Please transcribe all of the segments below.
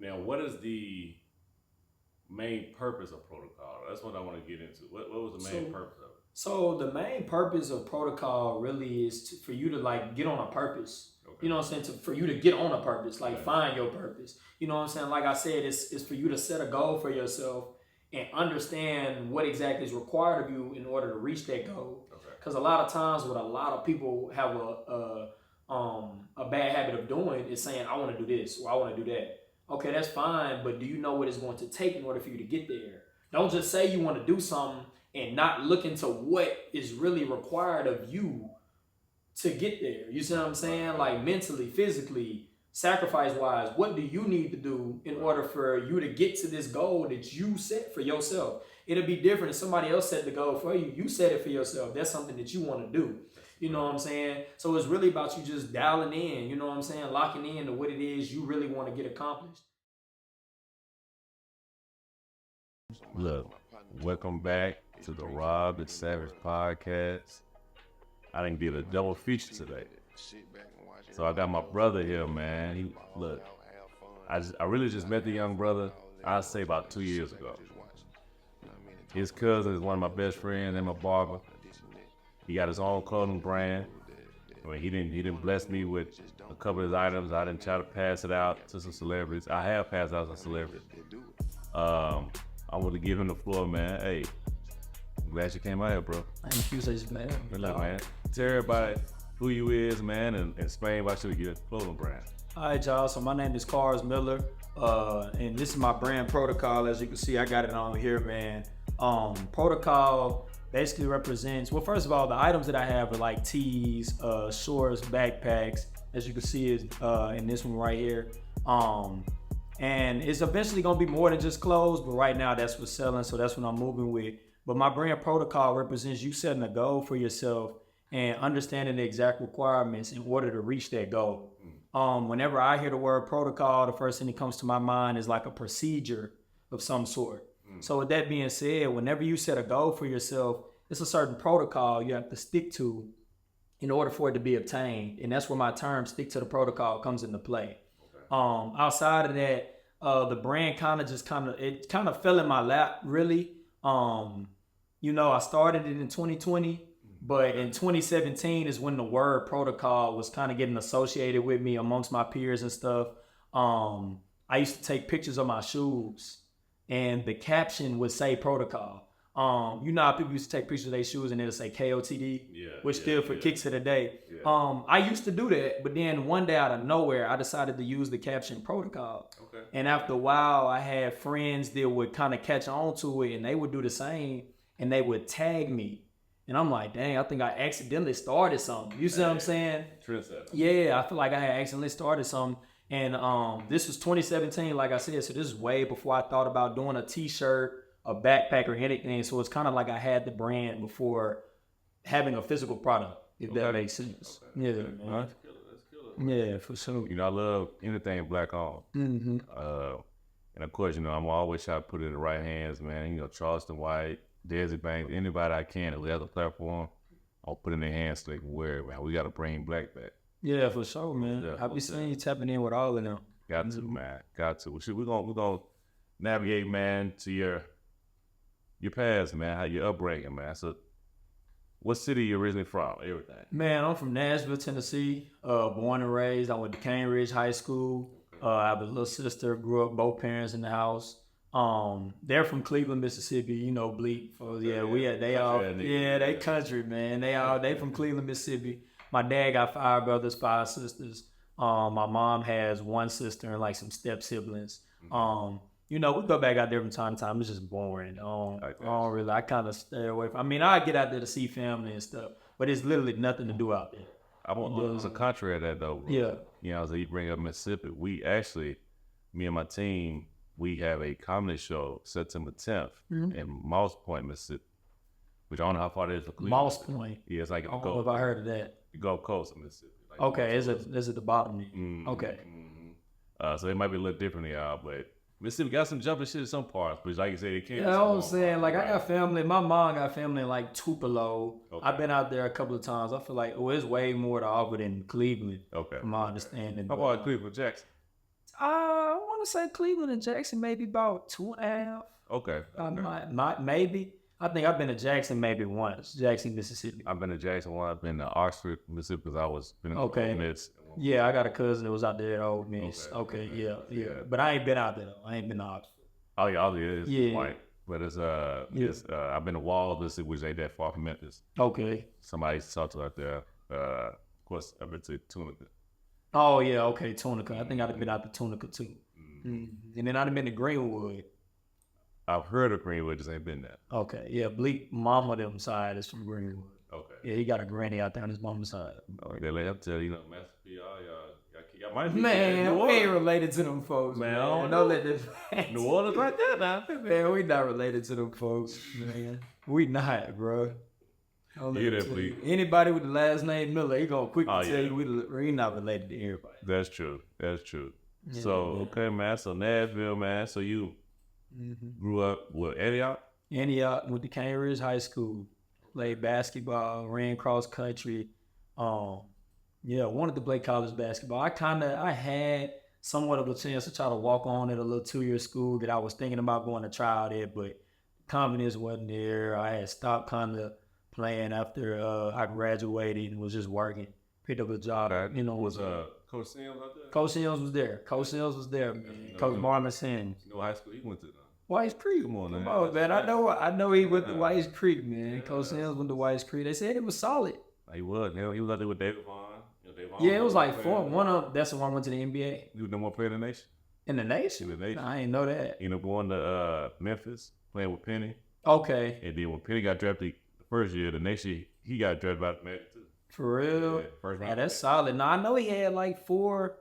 Now, what is the main purpose of protocol? That's what I want to get into. What was the main So, purpose of it? so the main purpose of protocol really is for you to like get on a purpose. You Okay. know what I'm saying? For you to get on a purpose, like Okay. find your purpose. You know what I'm saying? Like I said, it's for you to set a goal for yourself and understand what exactly is required of you in order to reach that goal. Okay. Because a lot of times, what a lot of people have a bad habit of doing is saying, "I want to do this" or "I want to do that." Okay, that's fine, but do you know what it's going to take in order for you to get there? Don't just say you want to do something and not look into what is really required of you to get there. You see what I'm saying? Like mentally, physically, sacrifice wise, what do you need to do in order for you to get to this goal that you set for yourself? It'll be different if somebody else set the goal for you. You set it for yourself. That's something that you want to do. You know what I'm saying? So it's really about you just dialing in, you know what I'm saying? Locking in to what it is you really want to get accomplished. Look, welcome back to the Rob the Savage podcast. I didn't did a double feature today. So I got my brother here, man. Look, I really just met the young brother, I'd say about 2 years ago. His cousin is one of my best friends and my barber. He got his own clothing brand. I mean, he didn't bless me with a couple of his items. I didn't try to pass it out to some celebrities. I have passed out to celebrities. I want to give him the floor, man. Hey, I'm glad you came out here, bro. Thank you, says man. Good luck, man. Tell everybody who you is, man, and explain why should we get a clothing brand. All right, y'all. So my name is Karz Miller, and this is my brand Protocol. As you can see, I got it on here, man. Protocol basically represents, well, first of all, the items that I have are like tees, shorts, backpacks. As you can see, is in this one right here. And it's eventually gonna be more than just clothes, but right now that's what's selling, so that's what I'm moving with. But my brand Protocol represents you setting a goal for yourself and understanding the exact requirements in order to reach that goal. Whenever I hear the word protocol, the first thing that comes to my mind is like a procedure of some sort. So with that being said, whenever you set a goal for yourself, it's a certain protocol you have to stick to in order for it to be obtained. And that's where my term stick to the protocol comes into play. Outside of that, the brand kind of fell in my lap, really. I started it in 2020, but in 2017 is when the word protocol was kind of getting associated with me amongst my peers and stuff. I used to take pictures of my shoes, and the caption would say protocol. You know how people used to take pictures of their shoes and it'll say KOTD, which still for kicks of the day. Yeah. I used to do that, but then one day out of nowhere, I decided to use the caption protocol. Okay. And after a while, I had friends that would kind of catch on to it, and they would do the same, and they would tag me. And I'm like, dang, I think I accidentally started something. You see what I'm saying? Trendsetter. Yeah, I feel like I had accidentally started something. And this was 2017, like I said, so this is way before I thought about doing a t-shirt, a backpack, or anything. So it's kind of like I had the brand before having a physical product, if that makes sense. Okay. Yeah, man. That's killer. Yeah, for sure. I love anything black on. Mm-hmm. And of course, I'm always trying to put it in the right hands, man. Charleston White, Desi Banks, anybody I can who has a platform, I'll put in their hands so they can wear it, man. We got to bring black back. Yeah, for sure, man. Yeah, I be seeing you tapping in with all of them. Got to, man. Got to. We're gonna navigate, man, to your past, man, how your upbringing, man. So, what city you originally from? Everything. Man, I'm from Nashville, Tennessee. Born and raised. I went to Cane Ridge High School. I have a little sister. Grew up both parents in the house. They're from Cleveland, Mississippi. Bleak. They country, man. They from Cleveland, Mississippi. My dad got 5 brothers, 5 sisters. My mom has 1 sister and like some step siblings. We go back out there from time to time. It's just boring. I kind of stay away from. I get out there to see family and stuff, but it's literally nothing to do out there. It's a contrary to that, though, bro. Yeah. So you bring up Mississippi. We actually, me and my team, we have a comedy show September 10th in Moss Point, Mississippi, which I don't know how far it is for Cleveland. Moss Point? Yeah, it's like I don't know if I heard of that. The Gulf Coast of Mississippi. Like okay, is it the bottom? Okay. So it might be a little different than y'all, but Mississippi got some jumping shit in some parts, but like you say, they can't. Yeah, I'm saying, like, I got family. My mom got family in like Tupelo. Okay. I've been out there a couple of times. I feel like it's way more to offer than Cleveland. Okay. From my understanding. How about Cleveland, Jackson? I want to say Cleveland and Jackson maybe about 2.5. Okay. Maybe. I think I've been to Jackson maybe once. Jackson, Mississippi. I've been to Jackson one. I've been to Oxford, Mississippi, because I was been in Okay. Ole Miss. Yeah, I got a cousin that was out there at Ole Miss. Okay. Yeah. But I ain't been out there though. I ain't been to Oxford. Oh yeah, it's Yeah. white. But it's I've been to Walls, Mississippi, which ain't that far from Memphis. Okay. Somebody used to talk to out there. Of course, I've been to Tunica. Oh yeah, okay, Tunica. I think I'd have been out to Tunica too. And then I'd have been to Greenwood. I've heard of Greenwood, just ain't been there. Okay, yeah, Bleak mama them side is from Greenwood. Okay. Yeah, he got a granny out there on his mama's side. They let him tell you, Master P, y'all might be Man, we ain't related to them folks, man. I don't know that this New Orleans right there now. Man, we not related to them folks, man. We not, bro. Yeah, that Bleak. Anybody with the last name Miller, he gonna quickly tell yeah. you we not related to everybody. That's true. Yeah, So, okay, man. So, Nashville, man. So, you grew up with Antioch? Antioch, went to Cane Ridge High School, played basketball, ran cross country. Wanted to play college basketball. I had somewhat of a chance to try to walk on at a little 2-year school that I was thinking about going to try out at, but confidence wasn't there. I had stopped kind of playing after I graduated and was just working. Picked up a job. Was Coach Sims out there? Coach Sims was there. Man. Coach Marlon Sims. You know what high school he went to? White's Creek. Come on, man. I know he went to White's Creek, man. Yeah. Coach Sims went to White's Creek. They said it was solid. He was. He was out there with David Vaughn. Yeah, it was like 4. That's the one went to the NBA. He was the one player in the nation. In the nation? Nah, I didn't know that. He ended up going to Memphis, playing with Penny. Okay. And then when Penny got drafted the first year, the next year he got drafted by the Magic too. For real? Yeah, first round. Yeah, that's solid. Now I know he had like four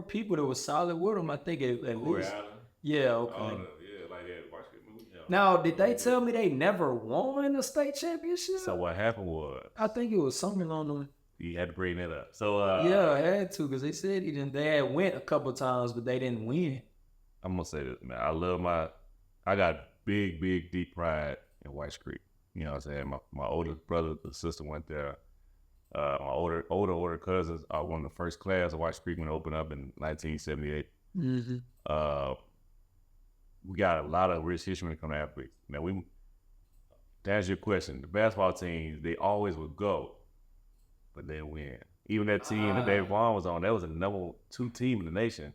people that was solid with him. I think at least. Allen. Yeah. Okay. Like that. Now, did they tell me they never won a state championship? So what happened was, I think it was something along them. You had to bring that up. So yeah, I had to because they said they had went a couple times, but they didn't win. I'm gonna say this, man. I got big, deep pride in White Creek. You know what I'm saying? My older brother, the sister went there. My older cousins are one of the first class of White Creek when it opened up in 1978. We got a lot of rich history when it comes to athletes. Now to answer your question, the basketball teams, they always would go, but they win. Even that team that David Vaughn was on, that was a number 2 team in the nation.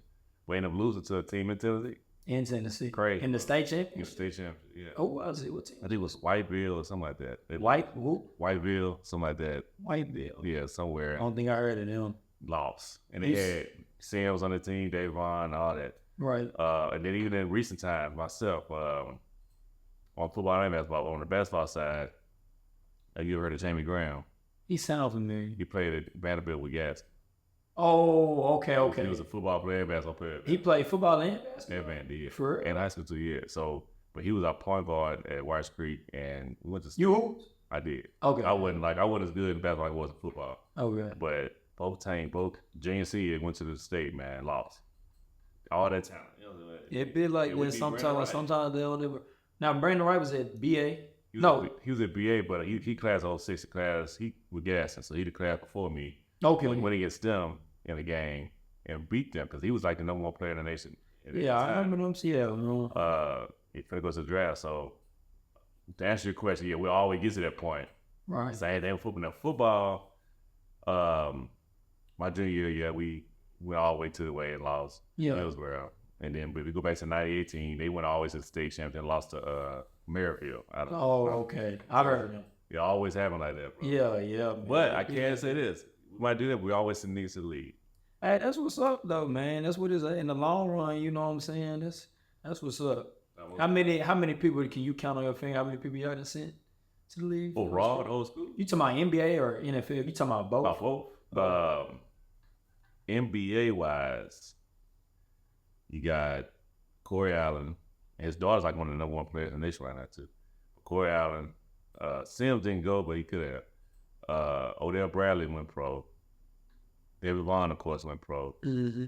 We ended up losing to a team in Tennessee. In Tennessee. Crazy. In the state championship? In the state championship, yeah. Oh, what was it? What team? I think it was Whiteville or something like that. Whiteville, something like that. Whiteville. Yeah, somewhere. I don't think I heard of them. Lost. And they had Sam was on the team, Dave Vaughn, all that. Right. And then even in recent times, myself, on football and basketball, on the basketball side, have you ever heard of Jamie Graham? He sounds familiar. He played at Vanderbilt with Gas. Oh, okay. He was a football player and basketball player. He played football and basketball? At Van, yeah. For real? In high school 2 years. So, but he was our point guard at White Creek, and we went to state. You who? I did. Okay. I wasn't as good in basketball as I was in football. Okay. But both junior senior went to the state, man, lost. All that talent. It be like this sometimes they don't ever. Now Brandon Wright was at BA. He was at BA, but he class 06 class. He was gassing, so he the class before me. Okay. When he gets them in the game and beat them, because he was like the number 1 player in the nation. Yeah, I remember them. Yeah. He finna go to the draft. So to answer your question, yeah, we always get to that point. Right. Same thing with football. Now football, my junior year, we went all the way to the way and lost. Yeah. Hillsborough. And then, but if we go back to 2018, they went always to the state championship, lost to Maryville. Okay. I've heard of them. It always happen like that, bro. Yeah. Man. But I can't say this. We might do that, but we always send niggas to the league. Hey, that's what's up, though, man. That's what it's in the long run. You know what I'm saying? That's what's up. How many people can you count on your finger? How many people y'all done sent to the league? Oh, raw in old school? You talking about NBA or NFL? You talking about both? About both. NBA wise, you got Corey Allen. And his daughter's like one of the number 1 players in the nation right now too. Corey Allen, Sims didn't go, but he could have. Odell Bradley went pro. David Vaughn, of course, went pro. Mm-hmm.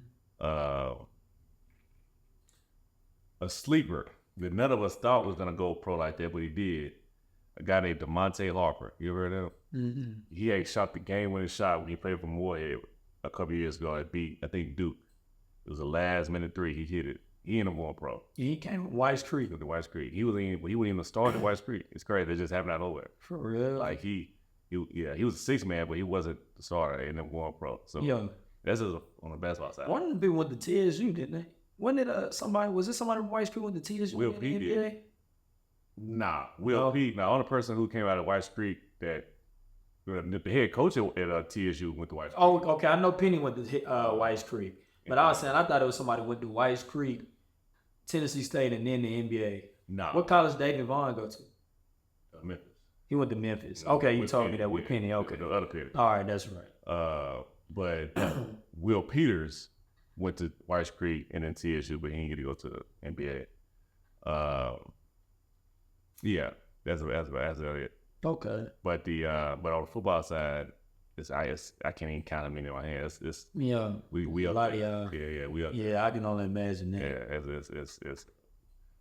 A sleeper that none of us thought was gonna go pro like that, but he did. A guy named DeMonte Harper. You ever heard of him? Mm-hmm. He had shot the game-winning shot when he played for Moorhead a couple years ago. It beat, I think, Duke. It was a last minute three. He hit it. He ended up going pro. He came from White Creek. With the White Creek. He wasn't even started at White Creek. It's crazy. They just happened out of nowhere. For real? Like he was a six man, but he wasn't the starter. They ended up going pro. So that's just on the basketball side. One of them people went to TSU, didn't they? When did somebody from White Creek went to TSU? Will P did. Nah, Will P. Now, the only person who came out of White Creek that the head coach at TSU went to White Creek. Oh, okay. I know Penny went to White Creek, but I was saying I thought it was somebody who went to White Creek, Tennessee State, and then the NBA. Nah. What college did David Vaughn go to? Memphis. He went to Memphis. Okay, you told me that with Penny. Okay, the other Penny. All right, that's right. But Will Peters went to White Creek and then TSU, but he didn't get to go to the NBA. Yeah, that's it. Okay. But but on the football side, I can't even count them in my hands. We a up lot there. of y'all. We up there. Yeah, I can only imagine that. Yeah, it's.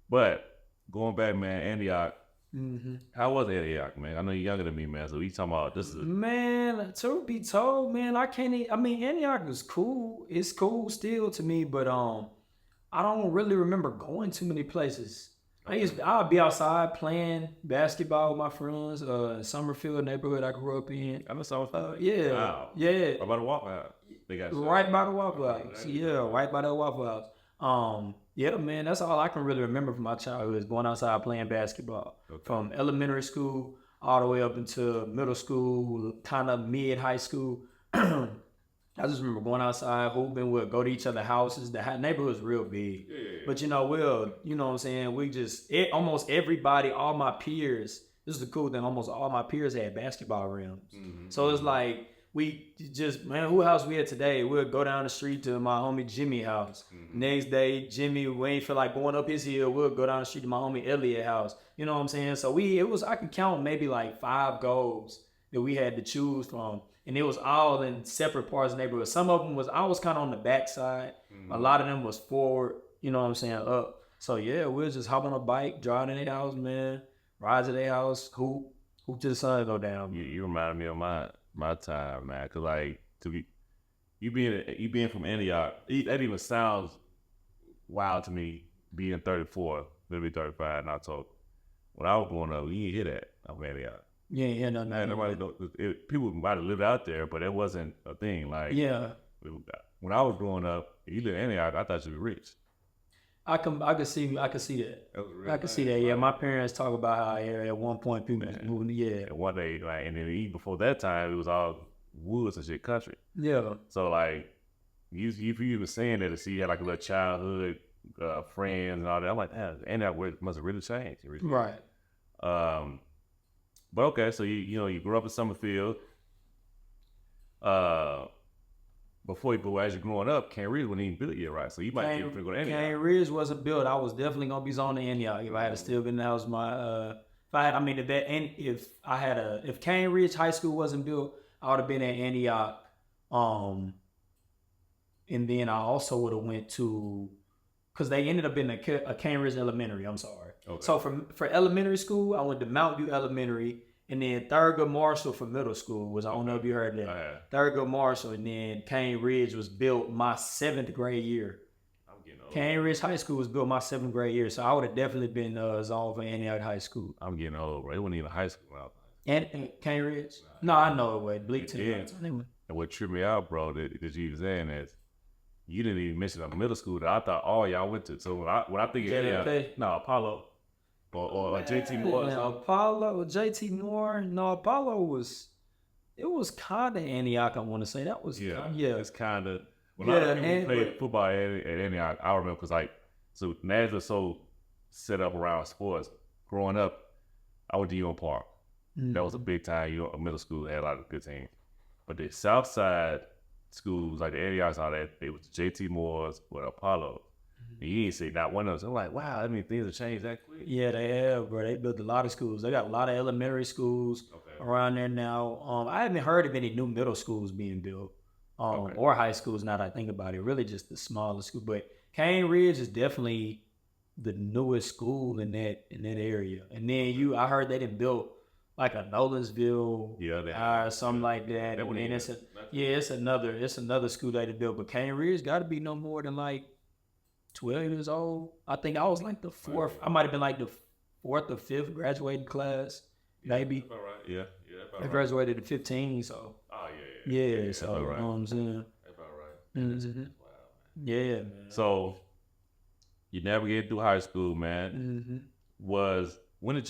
But going back, man, Antioch. Mm-hmm. How was Antioch, man? I know you're younger than me, man. So we talking about this is man. To be told, man, Antioch was cool. It's cool still to me, but I don't really remember going too many places. I'd be outside playing basketball with my friends. Summerfield neighborhood I grew up in. I know Summerfield. Yeah, wow. Yeah. Right by the Waffle House. They got right by the Waffle House. Yeah, right by the Waffle House. Yeah, man, that's all I can really remember from my childhood is going outside playing basketball. Okay. From elementary school all the way up into middle school, kind of mid-high school. I just remember going outside, hooping, we'll go to each other's houses. The neighborhood's real big. Yeah. But, you know what I'm saying? Almost everybody, all my peers, this is the cool thing, almost all my peers had basketball rims. Mm-hmm. So it's like, who house we at today? We'll go down the street to my homie Jimmy house. Mm-hmm. Next day, Jimmy, we ain't feel like going up his hill. We'll go down the street to my homie Elliot house. You know what I'm saying? So I can count maybe like 5 goals that we had to choose from. And it was all in separate parts of the neighborhood. Some of them I was kind of on the back side. Mm-hmm. A lot of them was forward, you know what I'm saying, up. So yeah, we'll just hop on a bike, drive to their house, man, ride to their house, hoop to the sun, go down. You reminded me of my time, man, cause like you being from Antioch, that even sounds wild to me. Being 34, literally 35 in October. When I was growing up, you didn't hear that of Antioch. Yeah, no. Nobody people might have lived out there, but it wasn't a thing. Like when I was growing up, you lived in Antioch, I thought you'd be rich. I could see that. I could see that. Yeah, my parents talk about how at one point people was moving. Yeah. And one day, like, and then even before that time, it was all woods and shit, country. Yeah. So like, you even saying that to see you had like a little childhood friends and all that. I'm like, Antioch must have really changed. Right. But okay, so you grew up in Summerfield. Before as you're growing up, Cane Ridge wasn't even built yet, right? So you might be go to Antioch. Cane Ridge wasn't built. I was definitely gonna be zoned to Antioch if I had still been in the house. If Cane Ridge High School wasn't built, I would have been at Antioch. And then I also would have went to, because they ended up in a Cane Ridge Elementary. I'm sorry. Okay. So for elementary school, I went to Mountain View Elementary, and then Thurgood Marshall for middle school I don't know if you heard that. Thurgood Marshall, and then Cane Ridge was built my 7th grade year. I'm getting old. Cane Ridge High School was built my 7th grade year, so I would have definitely been zoned for Antioch High School. I'm getting old, bro. It wasn't even high school out there. And Cane Ridge? No, I know it was. Bleakton. And what tripped me out, bro, that you were saying is, you didn't even mention a middle school that I thought all y'all went to. So when I think Apollo. Or JT Moore. Apollo or JT Moore. No, Apollo was kind of Antioch, I want to say. That was, it's kind of. When I played football at Antioch, I remember because so Nashville was so set up around sports. Growing up, I went to UM Park. Mm-hmm. That was a big time. Middle school had a lot of good teams. But the South Side schools, like the Antiochs, all that, it was JT Moore's or Apollo. And you didn't see not one of them. So I'm like, wow, I mean, things have changed that quick. Yeah, they have, bro. They built a lot of schools. They got a lot of elementary schools around there now. I haven't heard of any new middle schools being built or high schools now that I think about it. Really just the smaller school. But Cane Ridge is definitely the newest school in that area. And then I heard they done built like a Nolensville, or something like that. That And then it's another school they built. But Cane Ridge got to be no more than like 12 years old. I think I was like the fourth. I might have been like the fourth or fifth graduating class, maybe. That's about right. Yeah. I graduated at 15, so. Oh yeah. So you know what I'm saying. That's about right. Mm-hmm. Wow. Yeah, man. So you navigated through high school, man. Mm-hmm. When did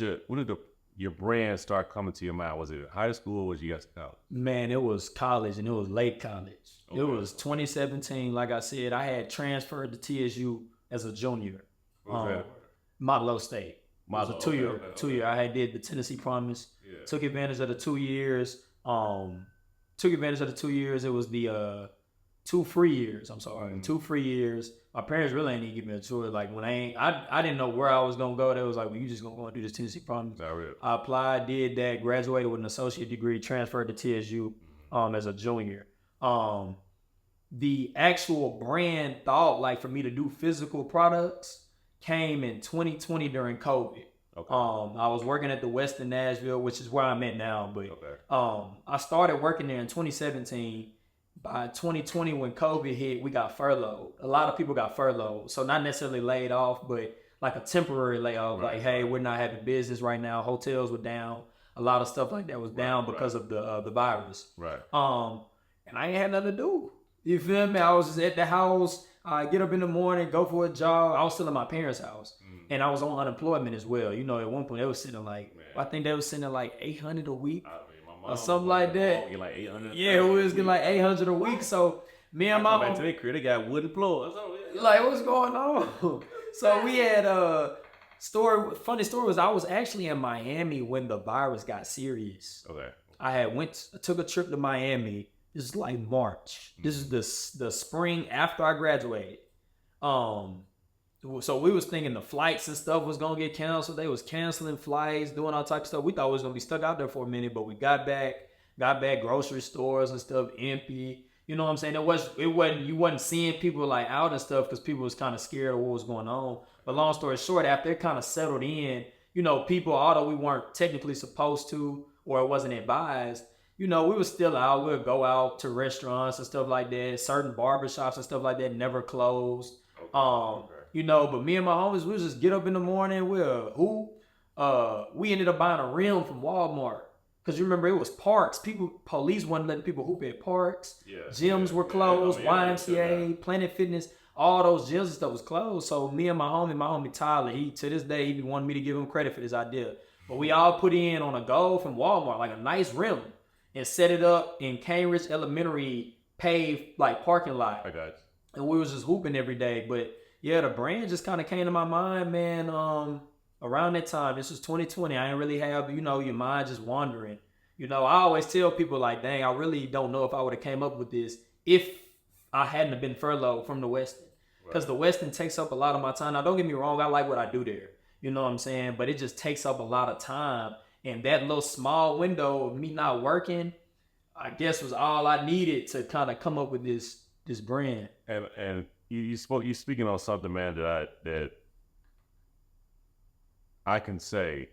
your brand start coming to your mind? Was it high school or was you got to college? Man, it was college, and it was late college. Okay. It was 2017. Like I said, I had transferred to TSU as a junior. Modelo State. It was a two-year. I had did the Tennessee Promise. Yeah. Took advantage of the 2 years. It was the 2 free years. I'm sorry, 2 free years. My parents really ain't even give me a choice. Like when I didn't know where I was gonna go. They was like, well, you just gonna go and do this Tennessee Promise. I applied, did that, graduated with an associate degree, transferred to TSU as a junior. The actual brand thought, like for me to do physical products, came in 2020 during COVID. Okay. I was working at the West in Nashville, which is where I'm at now. But I started working there in 2017. By 2020, when COVID hit, we got furloughed. A lot of people got furloughed. So not necessarily laid off, but like a temporary layoff. Right. Like, hey, we're not having business right now. Hotels were down. A lot of stuff like that was down because of the virus. Right. And I ain't had nothing to do. You feel me? I was just at the house. I get up in the morning, go for a jog. I was still in my parents' house. And I was on unemployment as well. You know, at one point they was sitting like, I think they was sitting like $800 a week. Or something like that. Get like 800. Yeah, we was getting like 800 a week. So me and my back to their crib, they got wooden floors. Like, what's going on? So we had funny story was I was actually in Miami when the virus got serious. Okay. I took a trip to Miami. This is like March. This is the spring after I graduated. So we was thinking the flights and stuff was gonna get canceled. They was canceling flights, doing all type of stuff. We thought we was gonna be stuck out there for a minute, but we got back grocery stores and stuff empty. You know what I'm saying? You wasn't seeing people like out and stuff because people was kind of scared of what was going on. But long story short, after it kind of settled in, you know, people, although we weren't technically supposed to or it wasn't advised, you know, we was still out. We'd go out to restaurants and stuff like that. Certain barbershops and stuff like that never closed. You know, but me and my homies, we'll just get up in the morning. We ended up buying a rim from Walmart. Because you remember, it was parks. Police wasn't letting people hoop at parks. Yeah, gyms were closed. YMCA, Planet Fitness, all those gyms and stuff was closed. So me and my homie Tyler, to this day, he wanted me to give him credit for this idea. But we all put in on a goal from Walmart, like a nice rim, and set it up in Cane Ridge Elementary paved like parking lot. I got you. And we was just hooping every day. But yeah, the brand just kind of came to my mind, man. Around that time, this was 2020. I didn't really have, you know, your mind just wandering. You know, I always tell people like, dang, I really don't know if I would have came up with this if I hadn't have been furloughed from the Westin. Because the Westin takes up a lot of my time. Now, don't get me wrong, I like what I do there. You know what I'm saying? But it just takes up a lot of time. And that little small window of me not working, I guess was all I needed to kind of come up with this brand. And you speaking on something, man, that I can say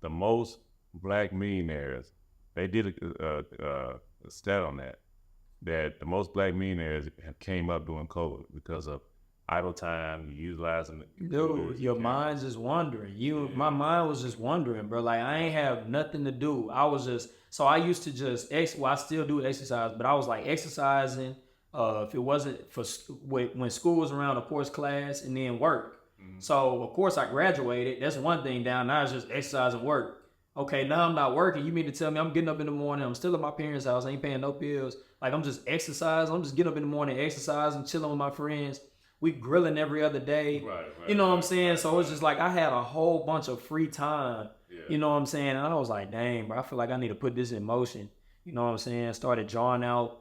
the most black millionaires, they did a stat on that the most black millionaires have came up during COVID because of idle time, utilizing the dude, your mind's just wandering. My mind was just wandering, bro. Like, I ain't have nothing to do. I was just, so I used to just, I still do exercise, but I was like exercising, if it wasn't when school was around, of course, class, and then work. So, of course, I graduated. That's one thing down. Now it's just exercise and work. Okay, now I'm not working. You mean to tell me I'm getting up in the morning, I'm still at my parents' house, I ain't paying no bills. Like, I'm just exercising. I'm just getting up in the morning, exercising, chilling with my friends. We grilling every other day. Right, you know what I'm saying? So it's just like I had a whole bunch of free time. Yeah. You know what I'm saying? And I was like, dang, bro, I feel like I need to put this in motion. You know what I'm saying? Started drawing out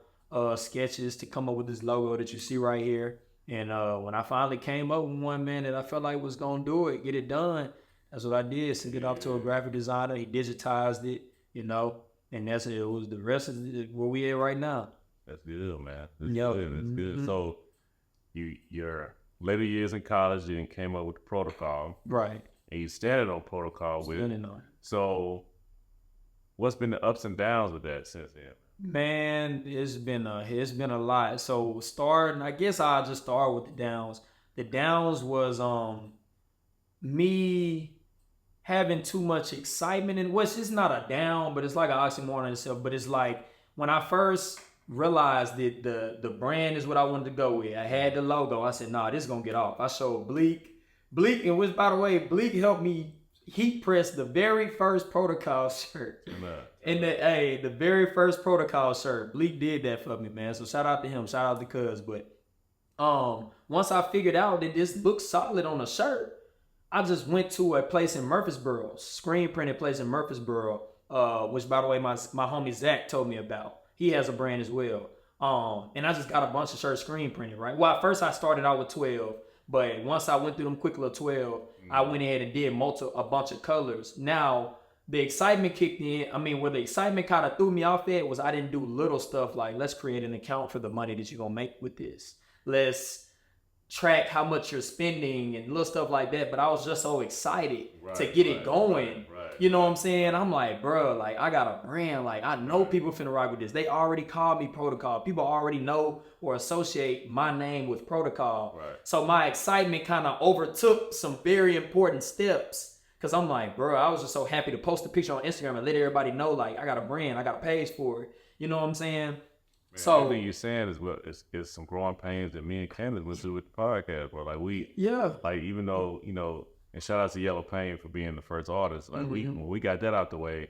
sketches to come up with this logo that you see right here. And when I finally came up with one, man, that I felt like was going to do it, get it done, that's what I did. Sent it off to a graphic designer. He digitized it, you know, and it was the rest of where we at right now. That's good, man. That's good. That's good. So your later years in college, then came up with the protocol. Right. And you started on protocol with it. So what's been the ups and downs with that since then? Man, it's been a lot. So starting, I guess I'll just start with the downs. The downs was me having too much excitement, and what's it's not a down, but it's like an oxymoron in itself. But it's like when I first realized that the brand is what I wanted to go with. I had the logo. I said, nah, this is gonna get off. I showed Bleak. Bleak, and which by the way, Bleak helped me heat press the very first protocol shirt. And the very first protocol shirt. Bleak did that for me, man. So shout out to him. Shout out to Cuz. But once I figured out that this looks solid on a shirt, I just went to a place in Murfreesboro, screen printed place in Murfreesboro, which by the way my homie Zach told me about. He has a brand as well. And I just got a bunch of shirts screen printed, right? Well, at first I started out with 12, but once I went through them quick little 12, I went ahead and did a bunch of colors. Now the excitement kicked in. I mean, where the excitement kind of threw me off at was I didn't do little stuff like let's create an account for the money that you're gonna make with this. Let's track how much you're spending and little stuff like that. But I was just so excited to get it going. You know what I'm saying? I'm like, bro, like I got a brand. Like I know people finna rock with this. They already called me Protocol. People already know or associate my name with Protocol. So my excitement kind of overtook some very important steps. Cause I'm like, bro, I was just so happy to post a picture on Instagram and let everybody know, like, I got a brand, I got a page for it. You know what I'm saying? Man, so everything you're saying is what it's some growing pains that me and Candace went through with the podcast, bro. Like like even though and shout out to Yellow Pain for being the first artist. Like when we got that out the way,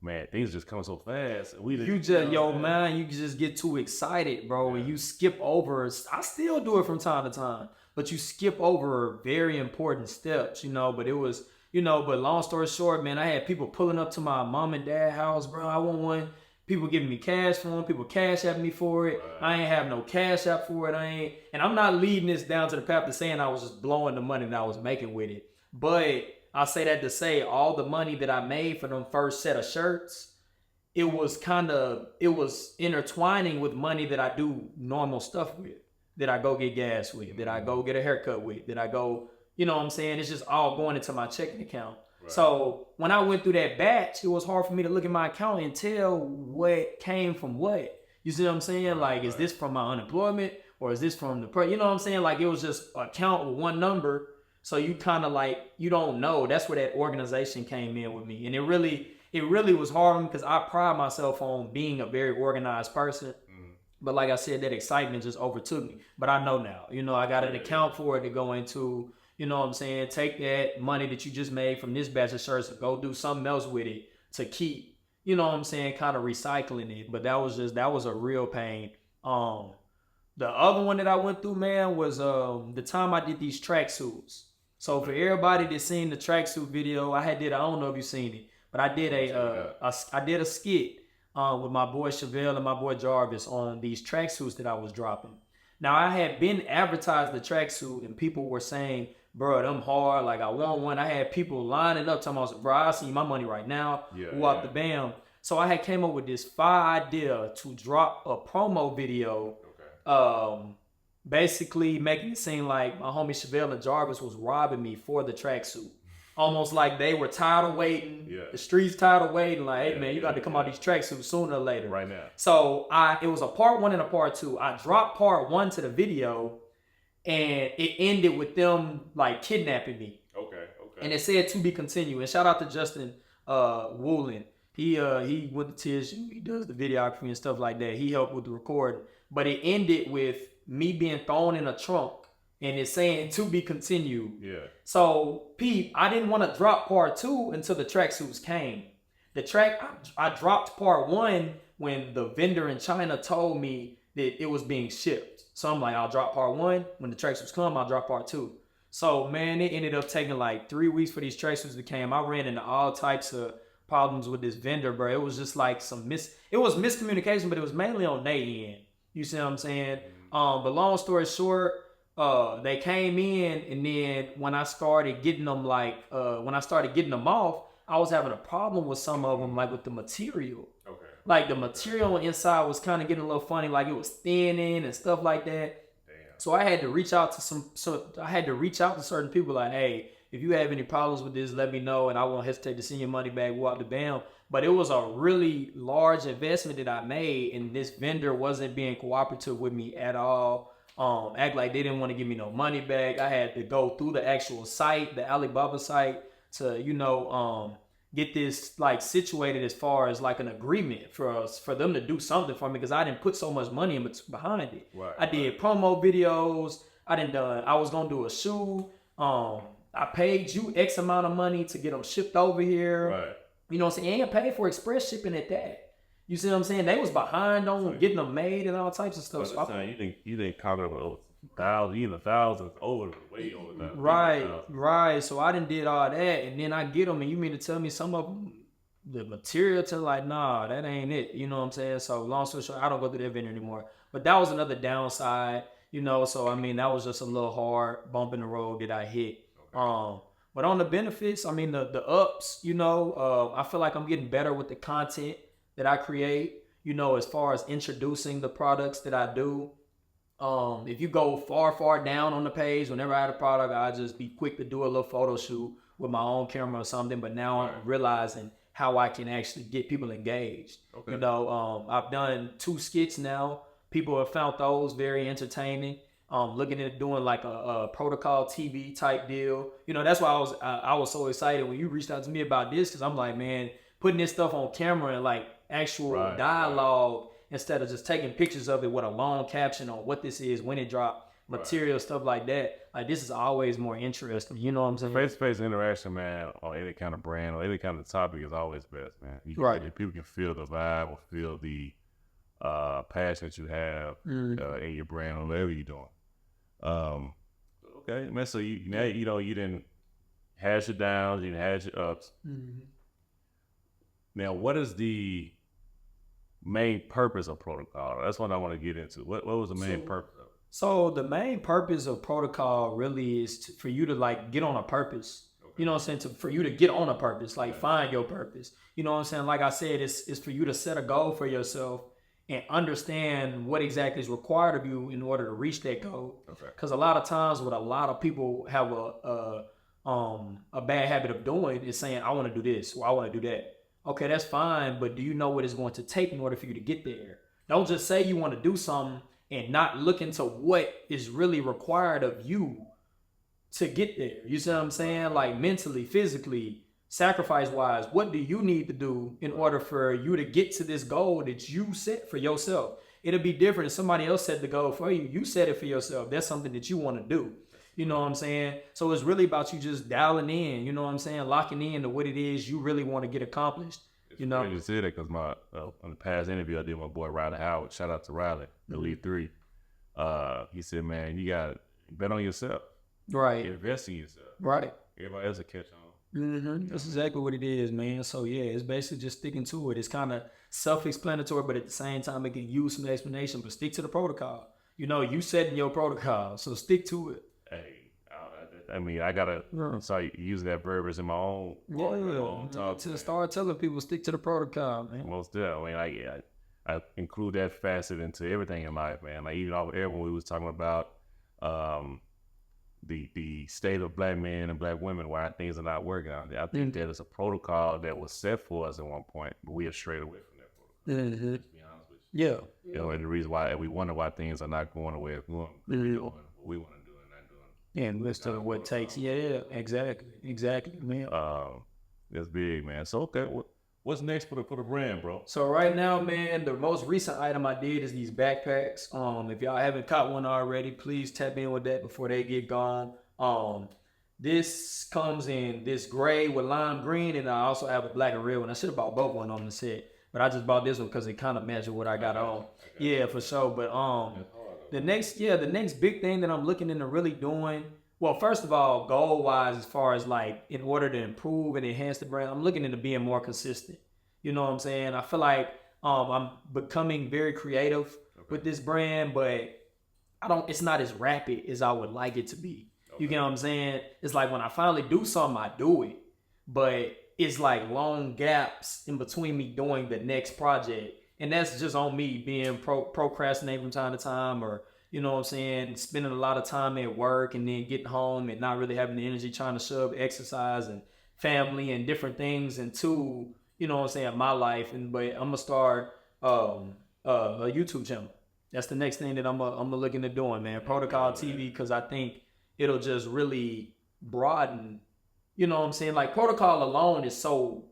man, things just come so fast. And you just get too excited, bro, and you skip over. I still do it from time to time, but you skip over very important steps, But it was. But long story short, man, I had people pulling up to my mom and dad house, bro. I want one. People giving me cash for them. People cash apping me for it. I ain't have no cash app for it. And I'm not leading this down to the path of saying I was just blowing the money that I was making with it. But I say that to say all the money that I made for them first set of shirts, it was intertwining with money that I do normal stuff with, that I go get gas with, that I go get a haircut with, that I go... You know what I'm saying? It's just all going into my checking account. So when I went through that batch, it was hard for me to look at my account and tell what came from what. You see what I'm saying? Like, is this from my unemployment or is this from the you know what I'm saying? Like, it was just a count with one number. So you kind of like, you don't know. That's where that organization came in with me. And it really was hard because I pride myself on being a very organized person. But like I said, that excitement just overtook me. But I know now, I got an account for it to go into. You know what I'm saying? Take that money that you just made from this batch of shirts and go do something else with it to keep, you know what I'm saying, kind of recycling it. But that was a real pain. The other one that I went through, man, was the time I did these tracksuits. So for everybody that's seen the tracksuit video, I don't know if you've seen it, but I did a skit with my boy Chevelle and my boy Jarvis on these tracksuits that I was dropping. Now I had been advertised the tracksuit and people were saying, bro, them hard, like I want one. I had people lining up talking about, bro, I see my money right now. The bam. So I had came up with this fire idea to drop a promo video, basically making it seem like my homie Chevelle and Jarvis was robbing me for the tracksuit. Almost like they were tired of waiting. The streets tired of waiting. Like, hey man, you got to come out these tracksuits sooner or later. Right now. So it was a part 1 and a part 2. I dropped part 1 to the video, and it ended with them like kidnapping me. Okay. And it said to be continued. And shout out to Justin Woolen. He went to TSU. He does the videography and stuff like that. He helped with the recording. But it ended with me being thrown in a trunk. And it's saying to be continued. So, Pete, I didn't want to drop part 2 until the tracksuits came. I dropped part 1 when the vendor in China told me that it was being shipped. So I'm like, I'll drop part 1. When the tracksuits come, I'll drop part 2. So, man, it ended up taking like 3 weeks for these tracksuits to come. I ran into all types of problems with this vendor, bro. It was just like it was miscommunication, but it was mainly on their end. You see what I'm saying? But long story short, they came in, and then when I started getting them off, I was having a problem with some of them, like with the material. Like the material inside was kind of getting a little funny, like it was thinning and stuff like that. So I had to reach out to certain people, like, hey, if you have any problems with this, let me know, and I won't hesitate to send your money back, walk the bam. But it was a really large investment that I made, and this vendor wasn't being cooperative with me at all. Act like they didn't want to give me no money back. I had to go through the actual site, the Alibaba site, to get this like situated as far as like an agreement for them to do something for me, because I didn't put so much money behind it. Right, I did promo videos. I was gonna do a shoe. I paid you X amount of money to get them shipped over here. Right. You know what I'm saying? And I paid for express shipping at that. You see what I'm saying? They was behind on getting them made and all types of stuff. So you didn't count over thousands, way over that. Right. So I done did all that, and then I get them, and you mean to tell me some of them, the material to like, nah, that ain't it. You know what I'm saying? So long story short, I don't go through that vendor anymore. But that was another downside, so I mean, that was just a little hard bump in the road that I hit. Okay. But on the benefits, I mean, the ups, I feel like I'm getting better with the content that I create, as far as introducing the products that I do. If you go far down on the page, whenever I had a product, I just be quick to do a little photo shoot with my own camera or something. But now I'm realizing how I can actually get people engaged. Okay. I've done 2 skits now. People have found those very entertaining. Looking at doing like a protocol TV type deal. That's why I was so excited when you reached out to me about this, because I'm like, man, putting this stuff on camera and like actual dialogue instead of just taking pictures of it with a long caption on what this is, when it dropped, material, stuff like that. Like, this is always more interesting. You know what I'm saying? Face-to-face interaction, man, on any kind of brand or any kind of topic is always best, man. People can feel the vibe or feel the passion that you have in your brand or whatever you're doing. Okay, man. So you didn't hash your downs, you didn't hash your ups. Mm-hmm. Now, what is the main purpose of protocol? That's what I want to get into. What was the main purpose of it? So the main purpose of protocol really is for you to like get on a purpose. Okay. You know what I'm saying? For you to get on a purpose, like find your purpose. You know what I'm saying? Like I said, it's for you to set a goal for yourself and understand what exactly is required of you in order to reach that goal. Because a lot of times what a lot of people have a bad habit of doing is saying, I want to do this or I want to do that. Okay, that's fine, but do you know what it's going to take in order for you to get there? Don't just say you want to do something and not look into what is really required of you to get there. You see what I'm saying? Like mentally, physically, sacrifice-wise, what do you need to do in order for you to get to this goal that you set for yourself? It'll be different if somebody else set the goal for you. You set it for yourself. That's something that you want to do. You know what I'm saying? So it's really about you just dialing in, you know what I'm saying? Locking in to what it is you really want to get accomplished. It's funny to say that because on the past interview I did with my boy Riley Howard, shout out to Riley, the Elite 3. He said, man, you got to bet on yourself. Right. Invest in yourself. Right. Everybody else will catch on. Mm-hmm. That's exactly what it is, man. So yeah, it's basically just sticking to it. It's kind of self-explanatory, but at the same time, it can use some explanation, but stick to the protocol. You setting your protocol, so stick to it. Hey, I mean, I gotta start using that verb in my own. Talk, to start telling people stick to the protocol, man. Most definitely. I mean, I include that facet into everything in life, man. Like even off air when we was talking about the state of black men and black women, why things are not working out there. I think that is a protocol that was set for us at one point, but we have strayed away from that protocol. Mm-hmm. To be honest with you. Yeah. And the reason why we wonder why things are not going the way it's going. We're doing what we want to do. And listen to what it takes. Yeah, exactly, man. That's big, man. So okay, what's next for the brand, bro? So right now, man, the most recent item I did is these backpacks. If y'all haven't caught one already, please tap in with that before they get gone. This comes in this gray with lime green, and I also have a black and red one. I should have bought both one on the set, but I just bought this one because it kind of matches what I got on. Yeah, for sure. But the next big thing that I'm looking into really doing, well, first of all, goal-wise, as far as like in order to improve and enhance the brand, I'm looking into being more consistent. You know what I'm saying? I feel like I'm becoming very creative with this brand, but it's not as rapid as I would like it to be. You get what I'm saying? It's like when I finally do something, I do it, but it's like long gaps in between me doing the next project. And that's just on me being procrastinating from time to time or you know what I'm saying, spending a lot of time at work and then getting home and not really having the energy trying to shove exercise and family and different things into, you know what I'm saying, my life. But I'm gonna start a YouTube channel. That's the next thing that I'm looking at doing, man. Protocol TV, because I think it'll just really broaden, you know what I'm saying? Like protocol alone is so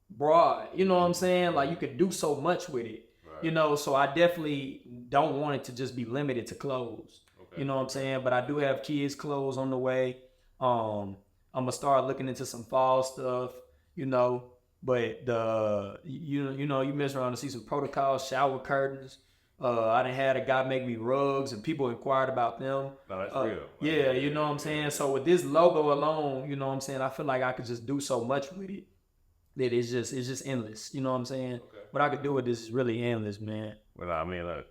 broad, you know what I'm saying? Like you could do so much with it, you know? So I definitely don't want it to just be limited to clothes, you know what I'm saying? But I do have kids' clothes on the way. I'm gonna start looking into some fall stuff, you know? But you mess around to see some protocol shower curtains. I done had a guy make me rugs and people inquired about them. No, that's real. Yeah, you know what I'm saying? So with this logo alone, you know what I'm saying, I feel like I could just do so much with it that it's just endless. You know what I'm saying? Okay. What I could do with this is really endless, man. Well, I mean, look,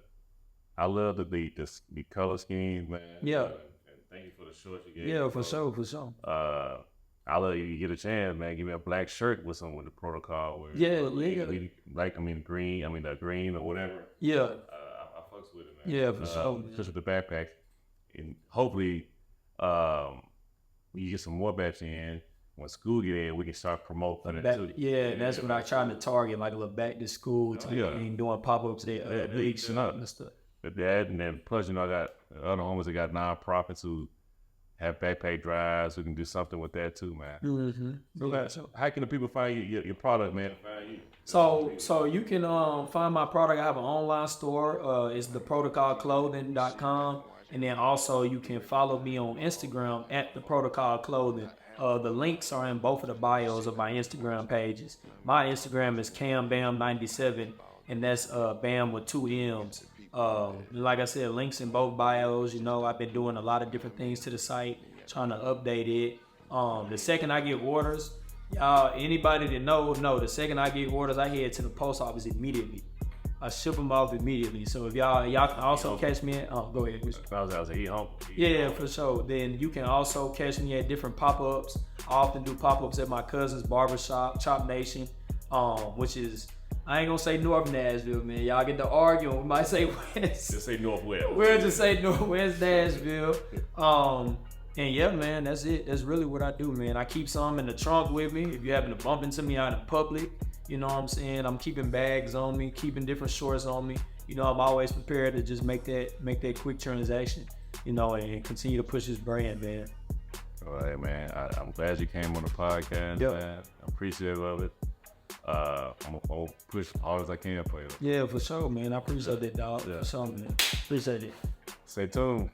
I love the color schemes, man. Yeah. And thank you for the shorts you gave. Yeah, for sure. I love you get a chance, man. Give me a black shirt with some with the protocol. Where, the green or whatever. Yeah. I fucks with it, man. Yeah, for sure. Especially with the backpack. And hopefully, we get some more batch in. When school get in, we can start promoting it too. Yeah, that's what I try to target, like a little back to school and doing pop-ups there. And stuff. But that, and then plus, I got other homies that got nonprofits who have backpack drives. We can do something with that too, man. Mm-hmm. So how can the people find your product, man? So you can find my product. I have an online store. It's theprotocolclothing.com. And then also you can follow me on Instagram at theprotocolclothing. The links are in both of the bios of my Instagram pages. My Instagram is CamBam97, and that's Bam with 2 M's. Like I said, links in both bios. You know, I've been doing a lot of different things to the site, trying to update it. The second I get orders, y'all, anybody that knows, the second I get orders, I head to the post office immediately. I ship them off immediately. So if y'all can also catch me at, go ahead. I was home. Yeah, for sure. Then you can also catch me at different pop-ups. I often do pop-ups at my cousin's barbershop, Chop Nation, which is, I ain't gonna say North Nashville, man. Y'all get to argue. We might say West. Just say Northwest. We'll just say Northwest Nashville. And yeah, man, that's it. That's really what I do, man. I keep some in the trunk with me. If you happen to bump into me out in public, you know what I'm saying? I'm keeping bags on me, keeping different shorts on me. You know, I'm always prepared to just make that quick transaction, you know, and continue to push this brand, man. All right, man. I'm glad you came on the podcast, man. I'm appreciative of it. I'm gonna push as hard as I can for you. Yeah, for sure, man. I appreciate that, dog. Yeah. For sure, man. Appreciate it. Stay tuned.